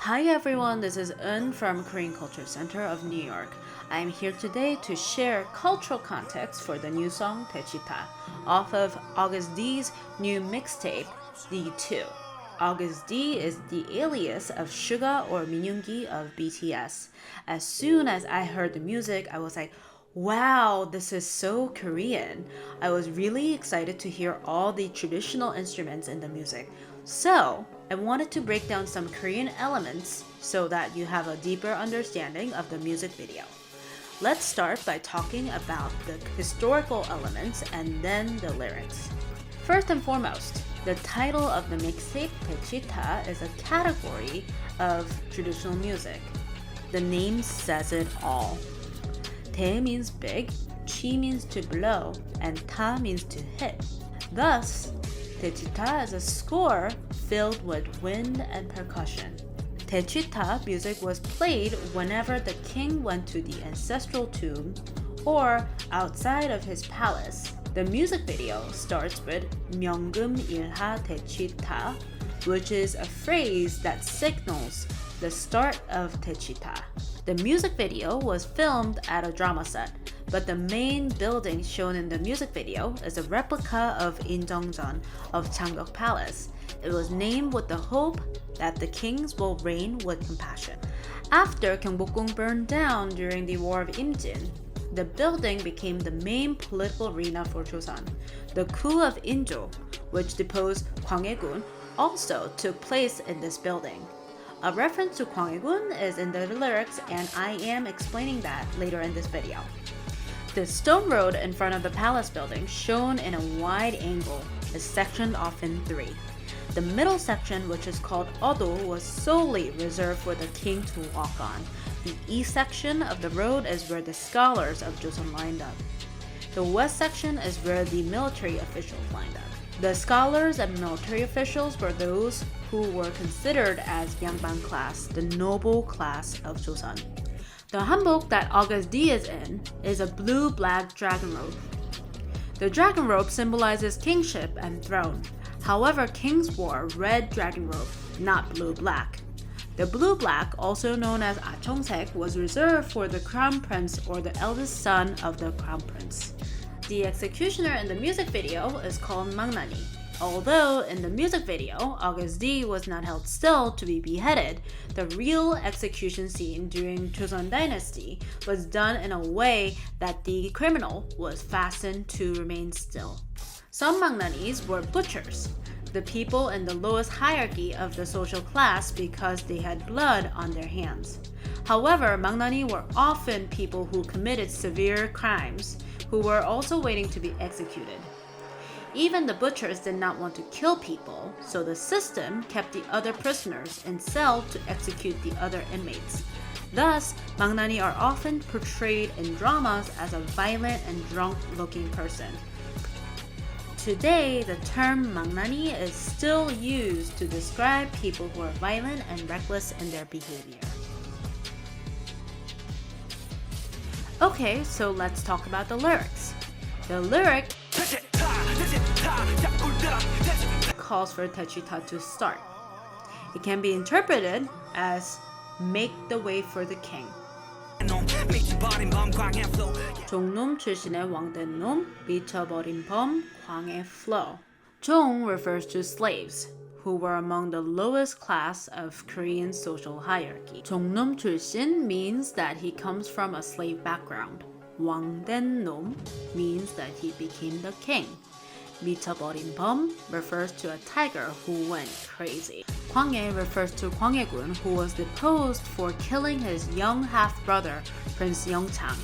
Hi everyone, this is Eun from Korean Culture Center of New York. I am here today to share cultural context for the new song Daechita off of Agust D's new mixtape D2. Agust D is the alias of Suga or Minyoongi of BTS. As soon as I heard the music, I was like, wow, this is so Korean. I was really excited to hear all the traditional instruments in the music. So, I wanted to break down some Korean elements so that you have a deeper understanding of the music video. Let's start by talking about the historical elements and then the lyrics. First and foremost, the title of the mixtape, Daechita, is a category of traditional music. The name says it all. 대 means big, chi means to blow, and ta means to hit. Thus, Daechita is a score filled with wind and percussion. Daechita music was played whenever the king went to the ancestral tomb or outside of his palace. The music video starts with 명금 일하 Daechita, which is a phrase that signals the start of Daechita. The music video was filmed at a drama set, but the main building shown in the music video is a replica of Injeongjeon of Changguk Palace. It was named with the hope that the kings will reign with compassion. After Gyeongbokgung burned down during the War of Imjin, the building became the main political arena for Joseon. The coup of Injo, which deposed Kwang Hae-gun, also took place in this building. A reference to Kwang Hae-gun is in the lyrics, and I am explaining that later in this video. The stone road in front of the palace building, shown in a wide angle, is sectioned off in three. The middle section, which is called Odo, was solely reserved for the king to walk on. The east section of the road is where the scholars of Joseon lined up. The west section is where the military officials lined up. The scholars and military officials were those who were considered as Yangbang class, the noble class of Joseon. The hanbok that Agust D is in is a blue-black dragon robe. The dragon robe symbolizes kingship and throne. However, kings wore red dragon robe, not blue-black. The blue-black, also known as achongsaek, was reserved for the crown prince or the eldest son of the crown prince. The executioner in the music video is called Mangnani. Although in the music video, Agust D was not held still to be beheaded, the real execution scene during Joseon Dynasty was done in a way that the criminal was fastened to remain still. Some Mangnanis were butchers, the people in the lowest hierarchy of the social class because they had blood on their hands. However, Mangnani were often people who committed severe crimes, who were also waiting to be executed. Even the butchers did not want to kill people, so the system kept the other prisoners in cells to execute the other inmates. Thus, Mangnani are often portrayed in dramas as a violent and drunk-looking person. Today, the term Mangnani is still used to describe people who are violent and reckless in their behavior. Okay, so let's talk about the lyrics. The lyric calls for Daechita to start. It can be interpreted as make the way for the king. 종놈 출신의 왕된 놈, 미쳐버린 범, 광해 flow. 종 refers to slaves, who were among the lowest class of Korean social hierarchy. 종놈 출신 means that he comes from a slave background. 왕된 놈 means that he became the king. 미쳐버린 범 refers to a tiger who went crazy. 광해 refers to Kwang Hae-gun, who was deposed for killing his young half-brother, Prince Yeongchang.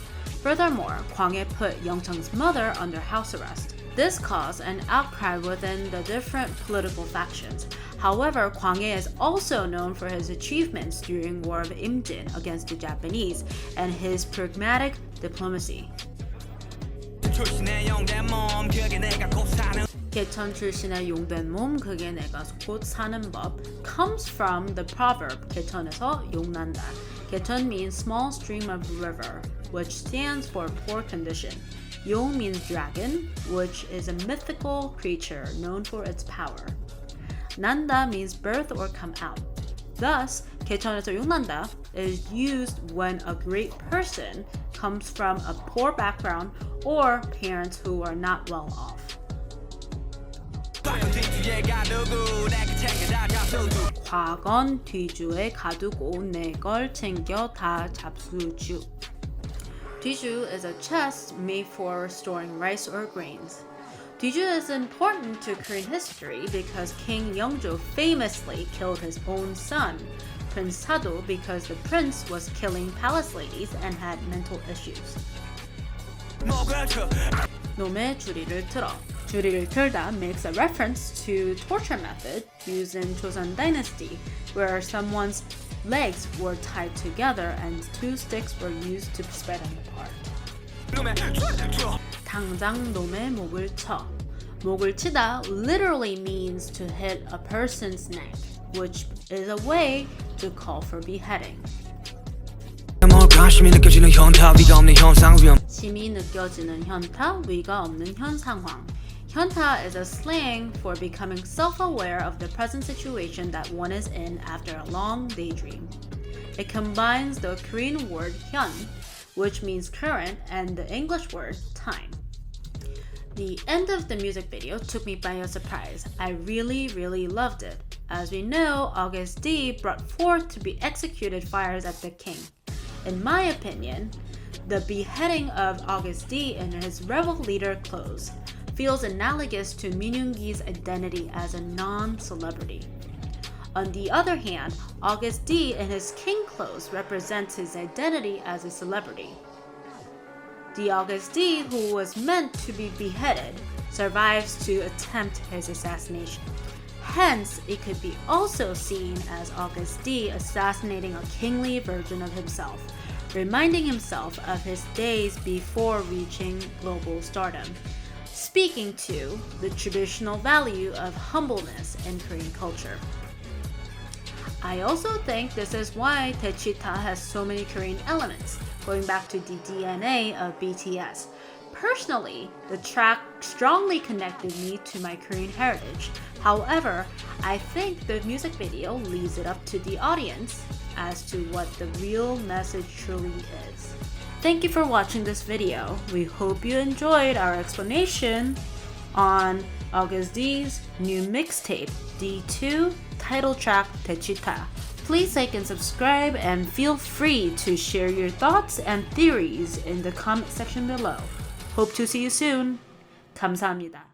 Furthermore, Kwang Hae put Yeongchang's mother under house arrest. This caused an outcry within the different political factions. However, Kwang Hae is also known for his achievements during War of Imjin against the Japanese and his pragmatic diplomacy. 개천 출신의 용된 몸 그게 내가 곧 사는 법 comes from the proverb 개천에서 용난다. 개천 means small stream of river, which stands for poor condition. 용 means dragon, which is a mythical creature known for its power. Nanda means birth or come out. Thus, 개천에서 용난다 is used when a great person comes from a poor background or parents who are not well off. 과건 뒤주에 가두고 내 걸 챙겨 다 잡수주. 뒤주 is a chest made for storing rice or grains. 뒤주 is important to Korean history because King Yeongjo famously killed his own son, Prince Sado, because the prince was killing palace ladies and had mental issues. 놈의 주리를 틀어. 주리를 틀다 makes a reference to torture method used in Joseon Dynasty, where someone's legs were tied together and two sticks were used to spread them apart. 당장 놈의 목을 쳐. 목을 치다 literally means to hit a person's neck, which is a way to call for beheading. 심히 느껴지는 현타, 위가 없는 현 상황. 현타 is a slang for becoming self-aware of the present situation that one is in after a long daydream. It combines the Korean word 현, which means current, and the English word time. The end of the music video took me by a surprise. I really loved it. As we know, Agust D brought forth to be executed fires at the king. In my opinion, the beheading of Agust D in his rebel leader clothes feels analogous to Min Yoon-gi's identity as a non-celebrity. On the other hand, Agust D in his king clothes represents his identity as a celebrity. The Agust D who was meant to be beheaded survives to attempt his assassination. Hence, it could be also seen as Agust D assassinating a kingly version of himself, reminding himself of his days before reaching global stardom, speaking to the traditional value of humbleness in Korean culture. I also think this is why Daechwita has so many Korean elements, going back to the DNA of BTS. Personally, the track strongly connected me to my Korean heritage. However, I think the music video leaves it up to the audience as to what the real message truly is. Thank you for watching this video. We hope you enjoyed our explanation on Agust D's new mixtape, D2, title track Daechwita. Please like and subscribe and feel free to share your thoughts and theories in the comment section below. Hope to see you soon. 감사합니다.